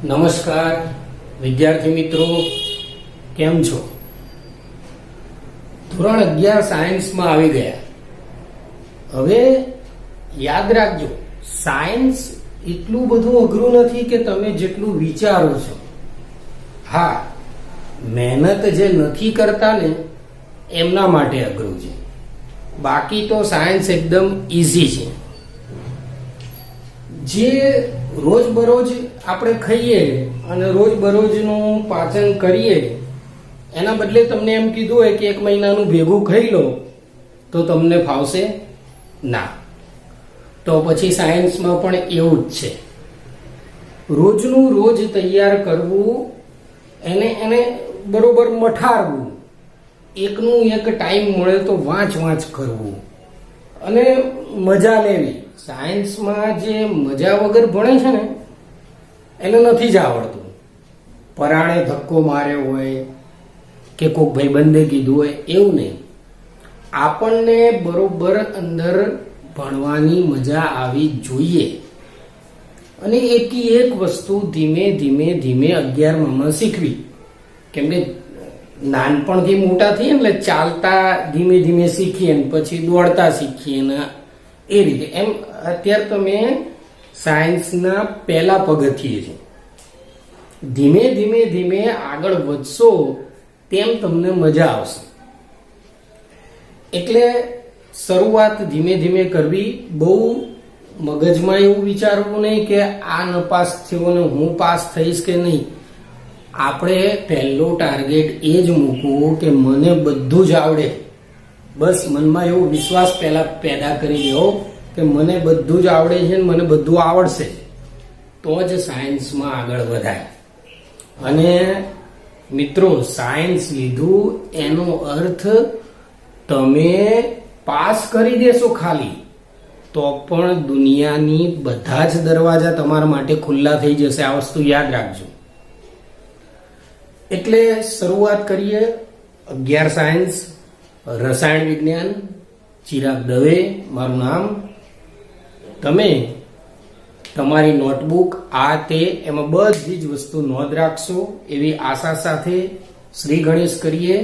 નમસ્કાર વિદ્યાર્થી મિત્રો, કેમ છો? ધોરણ 11 સાયન્સમાં આવી ગયા. હવે યાદ રાખજો, સાયન્સ એટલું બધું અઘરું નથી કે તમે જેટલું વિચારો છો. હા, મહેનત જે નથી કરતા ને એમના માટે અઘરું છે, બાકી તો સાયન્સ એકદમ ઈઝી છે. જે રોજબરોજ આપણે ખાઈએ અને રોજબરોજનું પાચન કરીએ એના બદલે તમને એમ કીધું હોય કે 1 મહિનાનું ભેગું ખાઈ લો તો તમને ફાવશે ના. તો પછી સાયન્સમાં પણ એવું જ છે. રોજનું રોજ તૈયાર કરવું, એને બરોબર મઠારવું, એકનું એક ટાઈમ મળે તો વાંચ કરવું અને મજા લેવી. સાયન્સમાં જે મજા વગર ભણે છે ને એને નથી જ આવડતું. પરાણે ધક્કો માર્યો હોય કે કોઈક ભાઈબંધે કીધું હોય એવું નહીં. આપણને બરોબર અંદર ભણવાની મજા આવી જોઈએ અને એકી એક વસ્તુ ધીમે ધીમે 11માં શીખવી. કેમ કે નાનપણથી મોટા થઈએ એટલે ચાલતા ધીમે શીખીએ ને પછી દોડતા શીખીએ ને એ રીતે. એમ અત્યારે તમે સાયન્સના પહેલા પગથિયે છે. ધીમે આગળ વધશો તેમ તમને મજા આવશે. એટલે શરૂઆત ધીમે કરવી. બહુ મગજમાં એવું વિચારવું નહીં કે આ ન પાસ થયો ને હું પાસ થઈશ કે નહીં. આપણે પહેલો ટાર્ગેટ એ જ મૂકવું કે મને બધું જ આવડે. બસ મનમાં એવો વિશ્વાસ પહેલા પેદા કરી દેવો કે મને બધું જ આવડે છે ને મને બધું આવડશે, તો જ સાયન્સમાં આગળ વધાય. અને મિત્રો, સાયન્સ લીધું એનો અર્થ તમે પાસ કરી દેશો ખાલી તો પણ દુનિયાની બધા જ દરવાજા તમારા માટે ખુલ્લા થઈ જશે. આ વસ્તુ યાદ રાખજો. એટલે શરૂઆત કરીએ. 11 સાયન્સ, રસાયણ વિજ્ઞાન, ચિરાગ દવે મારું નામ. તમે તમારી નોટબુક આ તે એમાં બધી જ વસ્તુ નોંધ રાખશો એવી આશા સાથે શ્રી ગણેશ કરીએ.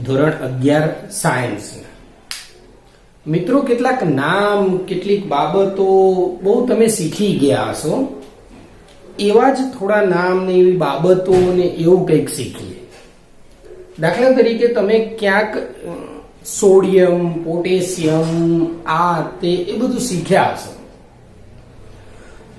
ધોરણ 11 સાયન્સ. મિત્રો, કેટલાક નામ, કેટલીક બાબતો બહુ તમે શીખી ગયા હશો. એવા જ થોડા નામ ને એવી બાબતો ને એવું કંઈક શીખીએ. દાખલા તરીકે તમે ક્યાંક સોડિયમ, પોટેશિયમ, આ તે એ બધું શીખ્યા હશો.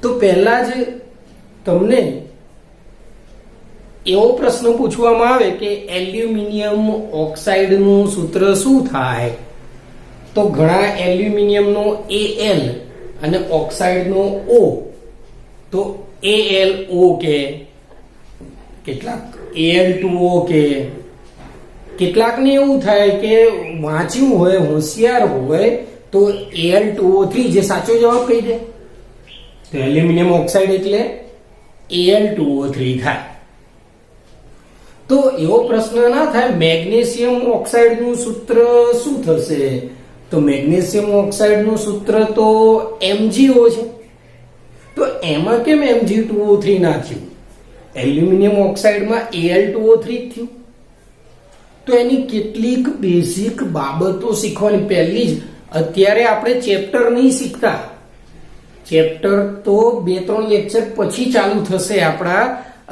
તો પહેલા જ તમને એવો પ્રશ્ન પૂછવામાં આવે કે એલ્યુમિનિયમ ઓક્સાઇડનું સૂત્ર શું થાય, તો ઘણા એલ્યુમિનિયમનો Al અને ઓક્સાઇડનો O, તો AlO કે કેટલાક Al2O કે કેટલાકને એવું થાય કે વાંચ્યું હોય, હોશિયાર હોય તો Al2O3 જે સાચો જવાબ કહી દે. તો એલ્યુમિનિયમ ઓક્સાઇડ એટલે Al2O3 થાય. તો એવો પ્રશ્ન ના થાય મેગ્નેશિયમ ઓક્સાઇડનું સૂત્ર શું થશે, તો મેગ્નેશિયમ ઓક્સાઇડનું સૂત્ર તો MgO છે. તો એમાં કેમ Mg2O3 ના થયું? એલ્યુમિનિયમ ઓક્સાઇડમાં Al2O3 થયું. તો એની કેટલીક બેઝિક બાબતો શીખવાની. પહેલી જ અત્યારે આપણે ચેપ્ટર નહીં શીખતા. ચેપ્ટર તો 2-3 લેક્ચર પછી ચાલુ થશે આપણા.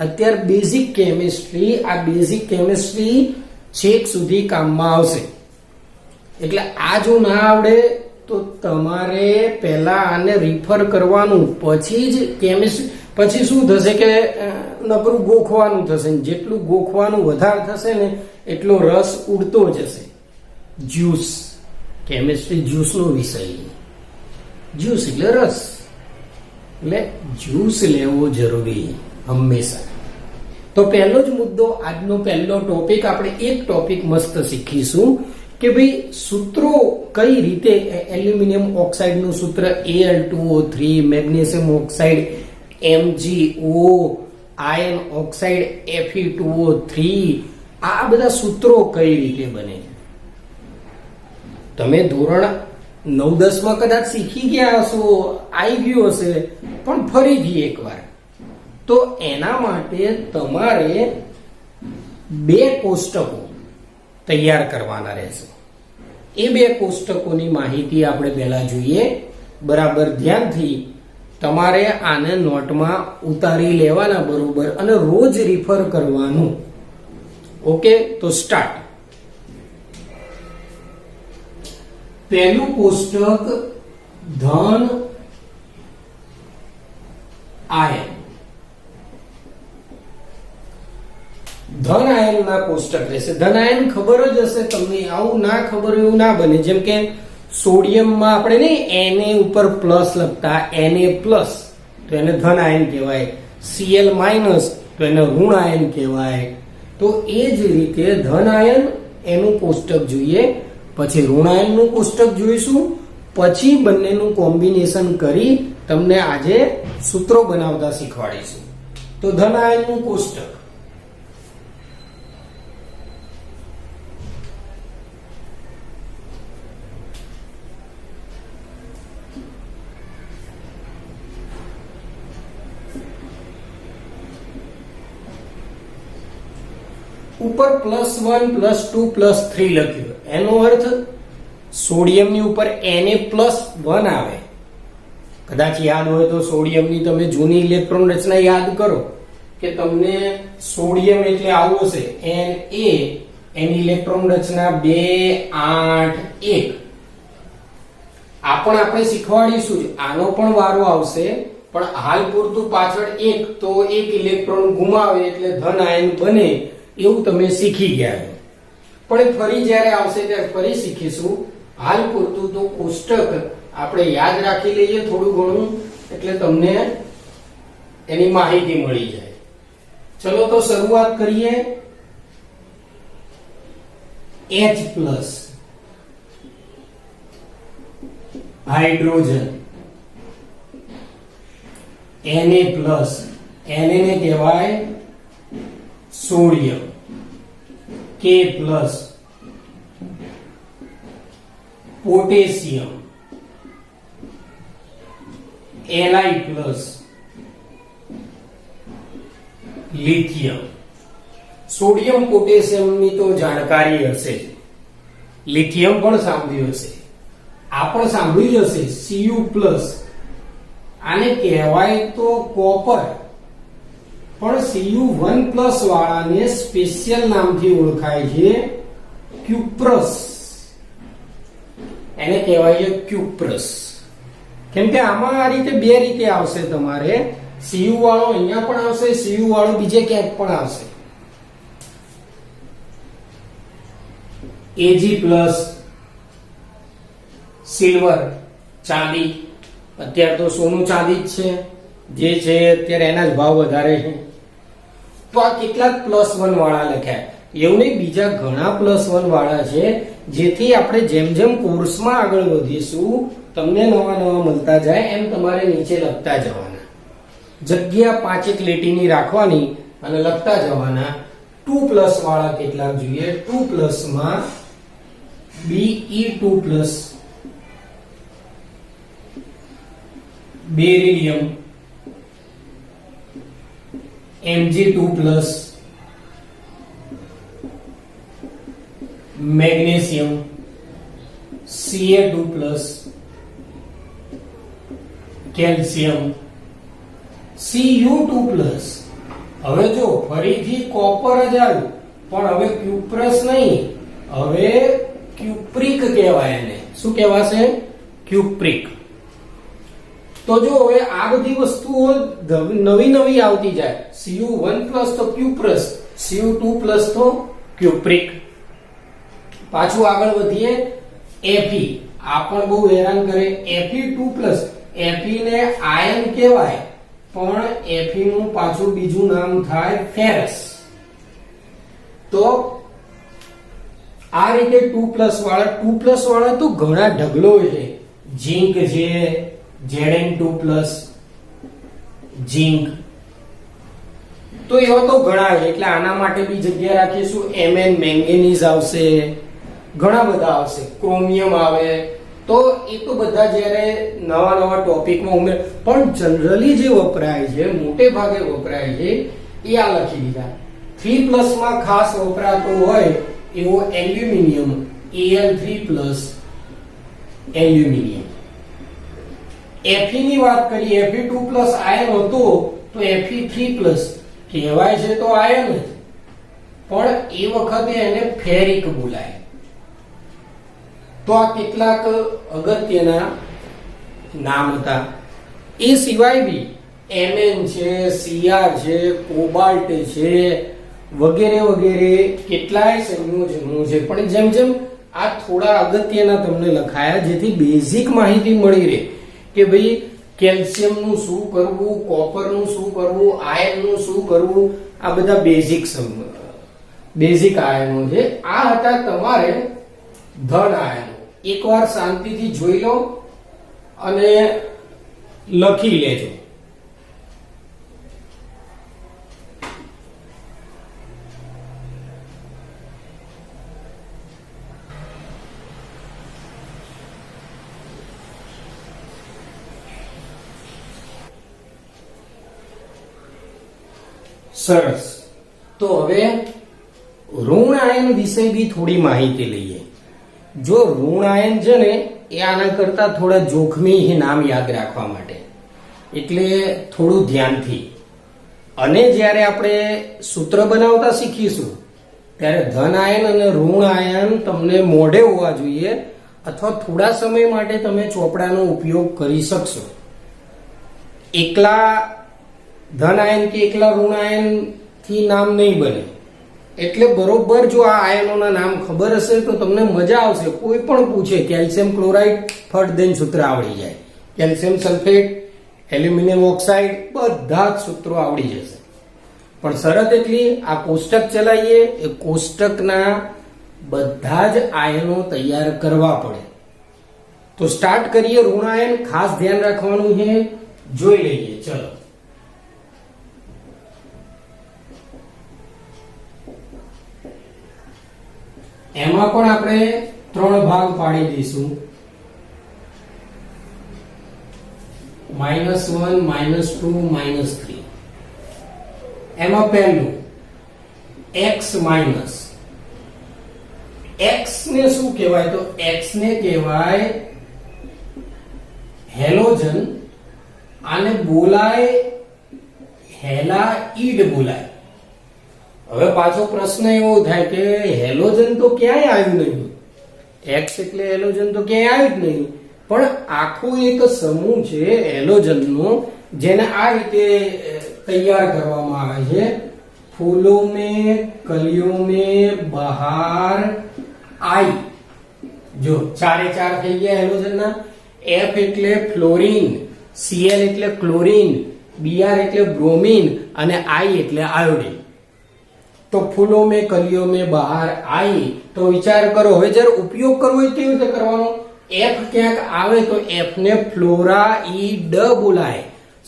અત્યારે બેઝિક કેમિસ્ટ્રી, આ બેઝિક કેમિસ્ટ્રી છેક સુધી કામમાં આવશે. એટલે આ જો ના આવડે તો તમારે પહેલા આને રિફર કરવાનું, પછી જ કેમિસ્ટ્રી. પછી શું થશે કે નકરું ગોખવાનું થશે. જેટલું ગોખવાનું વધારે થશે ને એટલો રસ ઉડતો જશે. જ્યુસ, કેમિસ્ટ્રી જ્યુસનો વિષય. જ્યુસ એટલે રસ, એટલે જ્યુસ લેવો જરૂરી હંમેશા. તો પહેલો જ મુદ્દો, આજનો પહેલો ટોપિક, આપણે એક ટોપિક મસ્ત શીખીશું કે ભાઈ સૂત્રો કઈ રીતે. એલ્યુમિનિયમ ઓક્સાઇડનું સૂત્ર Al2O3, magnesium oxide MgO, iron oxide Fe2O3, આ બધા સૂત્રો કઈ રીતે બને છે. તમે ધોરણ 9-10માં કદાચ શીખી ગયા હશો, આવી ગયું હશે, પણ ફરીથી એકવાર તો એના માટે તમારે બે કોષ્ટકો તૈયાર કરવાના રહેશે. એ બે કોષ્ટકોની માહિતી આપણે પહેલા જોઈએ. બરાબર ધ્યાનથી તમારે આને નોટમાં ઉતારી લેવાના બરોબર અને રોજ રિફર કરવાનું. ઓકે, તો સ્ટાર્ટ. પહેલું કોષ્ટક ધન આયન. ધન આયન ના કોષ્ટક રહેશે. ધન આયન ખબર જ હશે તમને, આવું ના ખબર એવું ના બને. જેમ કે સોડિયમમાં આપણે નહીં Na ઉપર પ્લસ લખતા, Na પ્લસ તો એને ધન આયન કહેવાય, Cl માઇનસ તો એને ઋણ આયન કહેવાય. તો એ જ રીતે ધન આયન એનું કોષ્ટક જોઈએ, પછી ઋણ આયનનું કોષ્ટક જોઈશું, પછી બંનેનું કોમ્બિનેશન કરી તમને આજે સૂત્રો બનાવતા શીખવાડીશું. તો ધન આયનનું કોષ્ટક ઉપર +1 +2 +3 લખ્યું. એનો અર્થ સોડિયમની ઉપર Na+1 આવે. કદાચ યાદ હોય તો સોડિયમની તમે જૂની ઇલેક્ટ્રોન રચના યાદ કરો કે તમને સોડિયમ એટલે આવું હશે, Na, એની ઇલેક્ટ્રોન રચના 2 8 1. આ પણ આપણે શીખવાડીશું જ. આનો પણ વારો આવશે, પણ હાલ પૂરતું પાછળ એક તો એક ઇલેક્ટ્રોન ગુમાવે એટલે ધન આયન બને એવું તમે શીખી ગયા. પણ ફરી જ્યારે આવશે ત્યારે ફરી શીખીશું. હાલ પૂરતું તો કોષ્ટક આપણે યાદ રાખી લઈએ થોડું ઘણું, એટલે તમને એની માહિતી મળી જાય. ચલો તો શરૂઆત કરીએ. H+ હાઇડ્રોજન, Na+, Na ને કહેવાય sodium, K+ potassium, Li+ lithium. Sodium potassium ની તો જાણકારી હશે, લિથિયમ પણ સાંભળ્યું હશે, આ પણ સાંભળ્યું હશે. Cu+, આને કહેવાય તો કોપર, પણ Cu1+ વાળાને સ્પેશિયલ નામથી ઓળખાય છે ક્યુપ્રસ. એને કહેવાય છે ક્યુપ્રસ. કેમ કે આમાં આ રીતે બે રીતે આવશે. તમારે Cu વાળો અહીંયા પણ આવશે, Cu વાળો બીજે ક્યાંક પણ આવશે. Ag+ સિલ્વર, ચાંદી. અત્યારે તો સોનું ચાંદી જ છે, જે છે અત્યારે એના જ ભાવ વધારે છે. તો આ કેટલાક +1 વાળા લખ્યા. એવું નહીં, બીજા ઘણા +1 વાળા છે, જેથી આપણે જેમ જેમ કોર્સમાં આગળ વધીશું તમને નવા નવા મળતા જાય એમ તમારે નીચે લખતા જવાના. જગ્યા 5 લીટીની રાખવાની અને લખતા જવાના. 2+ વાળા કેટલાક જોઈએ. 2+ માં Be2+, beryllium, Mg2+, magnesium, Ca2+, calcium, Cu2+. હવે જો ફરીથી કોપર જ આવ્યું, પણ હવે ક્યુપ્રસ નહીં, હવે ક્યુપ્રિક કહેવાય. એને શું કહેવાશે? ક્યુપ્રિક. તો જો હવે આ બધી વસ્તુઓ નવી નવી આવતી જાય. Cu1+ તો ક્યુપ્રસ, Cu2+ તો ક્યુપ્રિક. પાછું આગળ વધીએ. Fe, આ પણ બહુ હેરાન કરે. Fe2+, Fe ને આયન કહેવાય, પણ Fe નું પાછું બીજું નામ થાય ફેરસ. તો આ રીતે 2+ વાળા તો ઘણા ઢગલો છે. ઝીંક છે, Zn2+, ઝીંક. તો એવા તો ઘણા છે, એટલે આના માટે બી જગ્યા રાખીશું. Mn મેંગેનીઝ આવશે, ઘણા બધા આવશે. ક્રોમિયમ આવે, તો એ તો બધા જ્યારે નવા નવા ટોપિકમાં ઉમેર, પણ જનરલી જે વપરાય છે, મોટે ભાગે વપરાય છે એ આ લખી દીધા. 3+ માં ખાસ વપરાતો હોય એવો એલ્યુમિનિયમ, Al3+ એલ્યુમિનિયમ. Fe ની વાત કરીએ, Fe2+ આયન હતો તો Fe3+ કહેવાય છે તો આયન જ, પણ એ વખતે એને ફેરિક બોલાય. તો આ કેટલાક અગત્યના નામ હતા. એ સિવાય બી Mn છે, Cr છે, કોબાલ્ટ છે, વગેરે વગેરે કેટલાય સંયોજનો છે. પણ જેમ જેમ આ થોડા અગત્યના તમને લખાયા, જેથી બેઝિક માહિતી મળી રહે કે ભાઈ કેલ્શિયમનું શું કરવું, કોપરનું શું કરવું, આયર્નનું શું કરવું, આ બધા બેઝિક આયનો છે. આ હતા તમારે ધન આયનો. એકવાર શાંતિથી જોઈ લો અને લખી લેજો. સરસ. તો હવે ઋણ આયન વિશે બી થોડી માહિતી લઈએ. જો ઋણ આયન છે ને એ આના કરતા થોડા જોખમી નામ યાદ રાખવા માટે, એટલે થોડું ધ્યાનથી. અને જ્યારે આપણે સૂત્ર બનાવતા શીખીશું ત્યારે ધન આયન અને ઋણ આયન તમને મોઢે હોવા જોઈએ, અથવા થોડા સમય માટે તમે ચોપડાનો ઉપયોગ કરી શકશો. એકલા ધન આયન કે એકલા ઋણ આયન થી નામ નહીં બને. એટલે બરોબર જો આ આયનોના નામ ખબર હશે તો તમને મજા આવશે. કોઈ પણ પૂછે કેલ્શિયમ ક્લોરાઇડ, ફટ દઈને સૂત્ર આવડી જાય. કેલ્શિયમ સલ્ફેટ, એલ્યુમિનિયમ ઓક્સાઇડ, બધા જ સૂત્રો આવડી જશે. પણ શરત એટલી, આ કોષ્ટક ચલાવીએ એ કોષ્ટકના બધા જ આયનો તૈયાર કરવા પડે. તો સ્ટાર્ટ કરીએ. ઋણ આયન ખાસ ધ્યાન રાખવાનું છે, જોઈ લઈએ. ચલો. એમાં પણ આપણે 3 ભાગ પાડી દઈશું. -1, -2, -3. એમાં પહેલું X-. X ને શું કહેવાય? તો X ને કહેવાય હેલોજન. આને બોલાય હેલાઇડ બોલાય. હવે પાછો પ્રશ્ન એવો થાય કે હેલોજન તો ક્યાંય આવ્યું નહીં. X એટલે હેલોજન તો ક્યાંય આવ્યું જ નહીં, પણ આખો એક સમૂહ છે હેલોજનનો, જેને આ રીતે તૈયાર કરવામાં આવે છે. ફૂલો में कलियों में बहार आई. જો 4 એ 4 થઈ ગયા હેલોજનના. F એટલે ફ્લોરીન, Cl એટલે ક્લોરીન, Br એટલે બ્રોમીન અને I એટલે આયોડીન. તો ફૂલો में कलियों में बहार आई. તો વિચાર કરો, હવે જ્યારે ઉપયોગ કરવો હોય કેવી રીતે કરવાનો? F ક્યાંક આવે તો F ને ફ્લોરાઇડ બોલાય,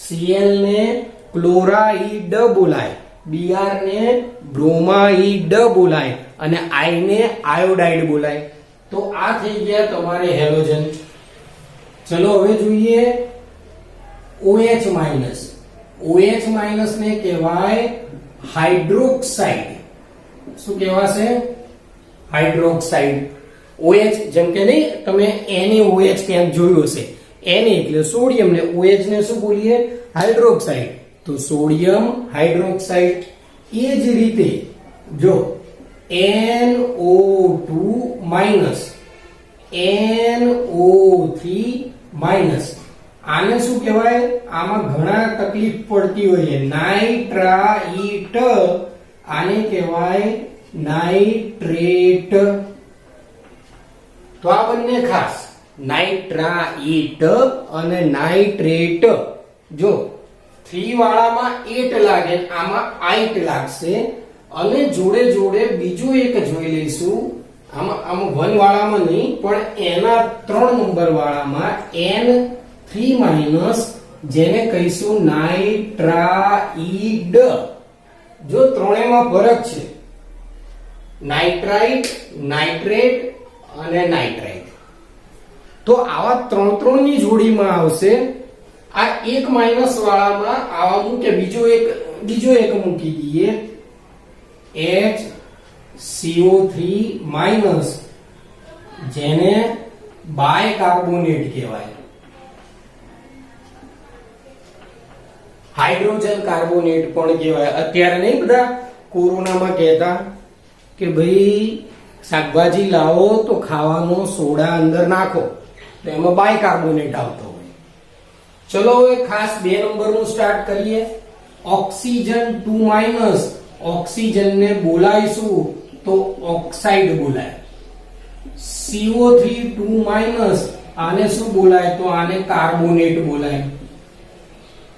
Cl ને ક્લોરાઇડ બોલાય, Br ને બ્રોમાઇડ બોલાય અને I ને આયોડાઇડ બોલાય. તો આ થઈ ગયા તમારે હેલોજન. ચલો હવે જોઈએ OH-. OH- ને કહેવાય હાઇડ્રોક્સાઇડ. શું કહેવાશે? હાઇડ્રોક્સાઇડ. OH જેમ કે નહીં, તમે NaOH ક્યાંક જોયું હશે. Na એટલે સોડિયમ ને OH ને શું બોલીએ? હાઇડ્રોક્સાઇડ. તો સોડિયમ હાઇડ્રોક્સાઇડ. એ જ રીતે જો NO2-, NO3-, આને શું કહેવાય? આમાં ઘણા તકલીફ પડતી હોય છે. નાઇટ્રાઇટ. આને કહેવાય નાઇટ્રેટ. તો આ બંને ખાસ, નાઇટ્રાઇટ અને નાઇટ્રેટ. જો 3 વાળામાં 8 લાગે, આમાં 8 લાગશે. અને જોડે જોડે બીજું એક જોઈ લઈશું. આમાં 1 વાળામાં નહીં, પણ એના 3 નંબર વાળામાં N3-, જેને કહીશું નાઇટ્રાઇડ. જો ત્રણેયમાં ફરક છે, નાઇટ્રાઇટ, નાઇટ્રેટ અને નાઇટ્રાઇટ. તો આવા ત્રણ ની જોડીમાં આવશે. આ એક માઇનસ વાળામાં આવા મૂકે, બીજો એક મૂકી દઈએ, HCO3 માઇનસ, જેને બાયકાર્બોનેટ કહેવાય. હાઇડ્રોજન કાર્બોનેટ પણ કહેવાય. અત્યારે નહીં બધા કોરોનામાં કહેતા કે ભાઈ શાકભાજી લાવો તો ખાવાનો સોડા અંદર નાખો, તો એમાં બાયકાર્બોનેટ આવતો હોય. ચલો હવે ખાસ 2 નંબરનું સ્ટાર્ટ કરીએ. ઓક્સિજન 2 માઇનસ, ઓક્સિજનને બોલાવીશું તો ઓક્સાઇડ બોલાય. CO3 2 માઇનસ, આને શું બોલાય? તો આને કાર્બોનેટ બોલાય.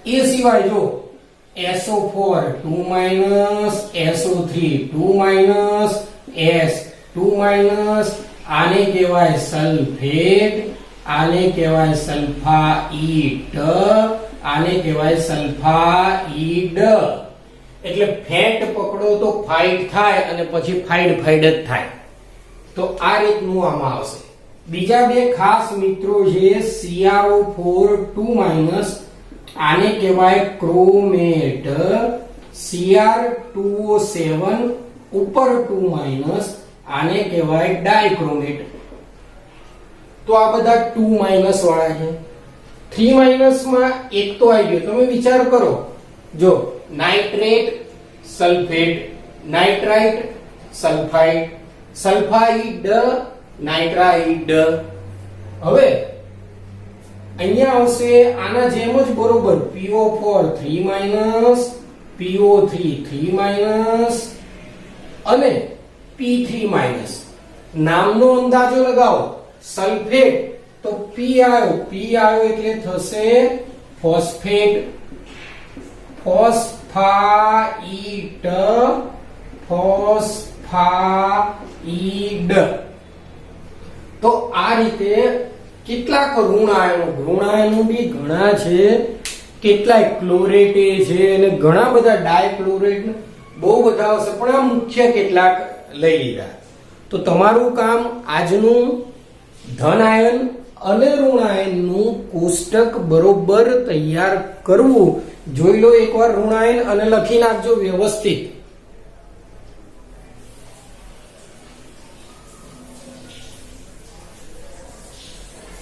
એ સિવાય જો SO4 2 minus, SO3 2 minus, S 2 minus, આને કહેવાય સલ્ફેટ, આને કહેવાય સલ્ફાઇડ, આને કહેવાય સલ્ફાઇડ. એટલે ફેટ પકડો તો ફાઇટ થાય અને પછી ફાઇડ જ થાય. તો આ રીતનું આમાં આવશે. બીજા બે ખાસ મિત્રો છે, CrO4 2 માઇનસ, આને કહેવાય ક્રોમેટ, Cr2O7 ઉપર 2 માઇનસ, આને કહેવાય ડાયક્રોમેટ. તો આ બધા 2 માઇનસ વાળા છે. 3 માઇનસ માં એક તો આવી ગયો. તમે વિચાર કરો, જો nitrate, sulphate, nitrite, sulphide, sulphide, nitride. હવે અહીંયા આવશે આના જેમ જ બરોબર, PO4 3 માઇનસ, PO3 3 માઇનસ અને P3 માઇનસ. નામનો અંદાજો લગાવો. સલ્ફેટ તો P આવ્યો એટલે થશે ફોસ્ફેટ, ફોસ્ફાઇડ, ફોસ્ફાઇડ. તો આ રીતે કેટલાક ઋણ આયનો બી ઘણા છે, કેટલાય ક્લોરેટ છે અને ઘણા બધા ડાયક્લોરેટ, બહુ બધા આવશે, પણ આ મુખ્ય કેટલાક લઈ લીધા. તો તમારું કામ આજનું ધન આયન અને ઋણ આયનનું કોષ્ટક બરોબર તૈયાર કરવું. જોઈ લો એકવાર ઋણ આયન અને લખી નાખજો વ્યવસ્થિત.